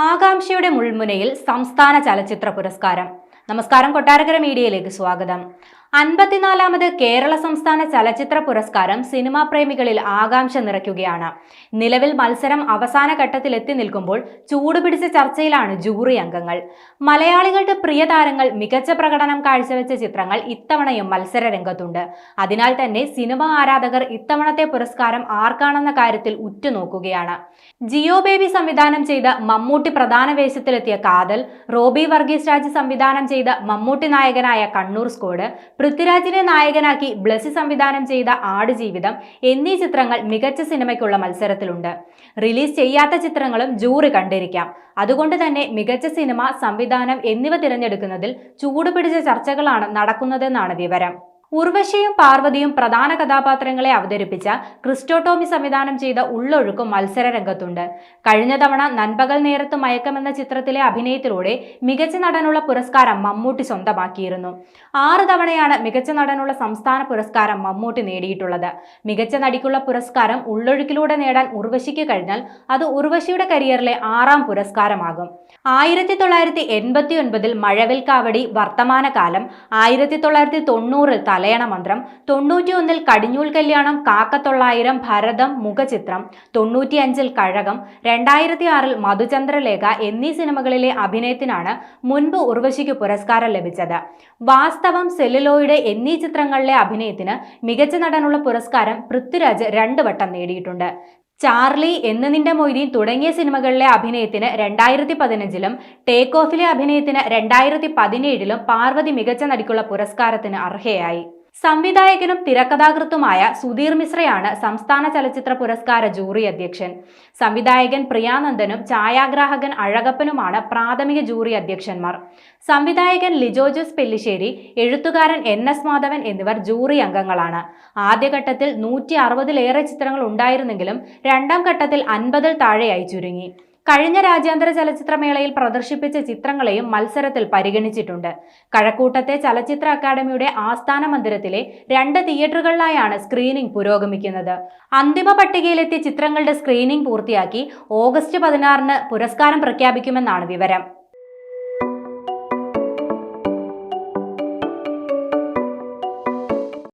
ആകാംക്ഷയുടെ മുൾമുനയിൽ സംസ്ഥാന ചലച്ചിത്ര പുരസ്കാരം. നമസ്കാരം, കൊട്ടാരക്കര മീഡിയയിലേക്ക് സ്വാഗതം. 54ാമത് കേരള സംസ്ഥാന ചലച്ചിത്ര പുരസ്കാരം സിനിമാ പ്രേമികളിൽ ആകാംക്ഷ നിറയ്ക്കുകയാണ്. നിലവിൽ മത്സരം അവസാന ഘട്ടത്തിൽ എത്തി നിൽക്കുമ്പോൾ ചൂടുപിടിച്ച ചർച്ചയിലാണ് ജൂറി അംഗങ്ങൾ. മലയാളികളുടെ പ്രിയ താരങ്ങൾ മികച്ച പ്രകടനം കാഴ്ചവെച്ച ചിത്രങ്ങൾ ഇത്തവണയും മത്സര രംഗത്തുണ്ട്. അതിനാൽ തന്നെ സിനിമാ ആരാധകർ ഇത്തവണത്തെ പുരസ്കാരം ആർക്കാണെന്ന കാര്യത്തിൽ ഉറ്റുനോക്കുകയാണ്. ജിയോ ബേബി സംവിധാനം ചെയ്ത മമ്മൂട്ടി പ്രധാന വേഷത്തിലെത്തിയ കാതൽ, റോബി വർഗീസ് രാജ് സംവിധാനം ചെയ്ത മമ്മൂട്ടി നായകനായ കണ്ണൂർ സ്ക്വാഡ്, പൃഥ്വിരാജിനെ നായകനാക്കി ബ്ലസി സംവിധാനം ചെയ്ത ആടുജീവിതം എന്നീ ചിത്രങ്ങൾ മികച്ച സിനിമയ്ക്കുള്ള മത്സരത്തിലുണ്ട്. റിലീസ് ചെയ്യാത്ത ചിത്രങ്ങളും ജൂറി കണ്ടിരിക്കാം. അതുകൊണ്ട് തന്നെ മികച്ച സിനിമ, സംവിധാനം എന്നിവ തിരഞ്ഞെടുക്കുന്നതിൽ ചൂടുപിടിച്ച ചർച്ചകളാണ് നടക്കുന്നതെന്നാണ് വിവരം. ഉർവശിയും പാർവതിയും പ്രധാന കഥാപാത്രങ്ങളെ അവതരിപ്പിച്ച ക്രിസ്റ്റോ ടോമി സംവിധാനം ചെയ്ത ഉള്ളൊഴുക്കും മത്സര രംഗത്തുണ്ട്. കഴിഞ്ഞ തവണ നൻപകൽ നേരത്ത് മയക്കം എന്ന ചിത്രത്തിലെ അഭിനയത്തിലൂടെ മികച്ച നടനുള്ള പുരസ്കാരം മമ്മൂട്ടി സ്വന്തമാക്കിയിരുന്നു. 6 തവണയാണ് മികച്ച നടനുള്ള സംസ്ഥാന പുരസ്കാരം മമ്മൂട്ടി നേടിയിട്ടുള്ളത്. മികച്ച നടിക്കുള്ള പുരസ്കാരം ഉള്ളൊഴുക്കിലൂടെ നേടാൻ ഉർവശിക്ക് കഴിഞ്ഞാൽ അത് ഉർവശിയുടെ കരിയറിലെ 6ാം പുരസ്കാരമാകും. 1989-ൽ മഴവിൽ കാവടി, വർത്തമാനകാലം, 1990-ൽ തലയണ മന്ത്രം, 91-ൽ കടിഞ്ഞൂൽ കല്യാണം, കാക്കത്തൊള്ളായിരം, ഭരതം, മുഖചിത്രം, 95-ൽ കഴകം, 2006-ൽ മധുചന്ദ്രലേഖ എന്നീ സിനിമകളിലെ അഭിനയത്തിനാണ് മുൻപ് ഉർവശിക്ക് പുരസ്കാരം ലഭിച്ചത്. വാസ്തവം, സെല്ലുലോയിഡ് എന്നീ ചിത്രങ്ങളിലെ അഭിനയത്തിന് മികച്ച നടനുള്ള പുരസ്കാരം പൃഥ്വിരാജ് 2 വട്ടം നേടിയിട്ടുണ്ട്. ചാർലി, എന്ന് നിന്റെ മൊയ്തീൻ തുടങ്ങിയ സിനിമകളിലെ അഭിനയത്തിന് 2015-ലും ടേക്ക് ഓഫിലെ അഭിനയത്തിന് 2017-ലും പാർവതി മികച്ച നടിക്കുള്ള പുരസ്കാരത്തിന് അർഹയായി. സംവിധായകനും തിരക്കഥാകൃത്തുമായ സുധീർ മിശ്രയാണ് സംസ്ഥാന ചലച്ചിത്ര പുരസ്കാര ജൂറി അധ്യക്ഷൻ. സംവിധായകൻ പ്രിയാനന്ദനും ഛായാഗ്രാഹകൻ അഴകപ്പനുമാണ് പ്രാഥമിക ജൂറി അധ്യക്ഷന്മാർ. സംവിധായകൻ ലിജോ ജോസ് പെല്ലിശ്ശേരി, എഴുത്തുകാരൻ NS മാധവൻ എന്നിവർ ജൂറി അംഗങ്ങളാണ്. ആദ്യഘട്ടത്തിൽ 160-ലേറെ ചിത്രങ്ങൾ ഉണ്ടായിരുന്നെങ്കിലും 2ാം ഘട്ടത്തിൽ 50-ൽ താഴെയായി ചുരുങ്ങി. കഴിഞ്ഞ രാജ്യാന്തര ചലച്ചിത്രമേളയിൽ പ്രദർശിപ്പിച്ച ചിത്രങ്ങളെയും മത്സരത്തിൽ പരിഗണിച്ചിട്ടുണ്ട്. കഴക്കൂട്ടത്തെ ചലച്ചിത്ര അക്കാദമിയുടെ ആസ്ഥാന മന്ദിരത്തിലെ 2 തിയേറ്ററുകളിലായാണ് സ്ക്രീനിംഗ് പുരോഗമിക്കുന്നത്. അന്തിമ പട്ടികയിലെത്തിയ ചിത്രങ്ങളുടെ സ്ക്രീനിംഗ് പൂർത്തിയാക്കി ഓഗസ്റ്റ് 16-ന് പുരസ്കാരം പ്രഖ്യാപിക്കുമെന്നാണ് വിവരം.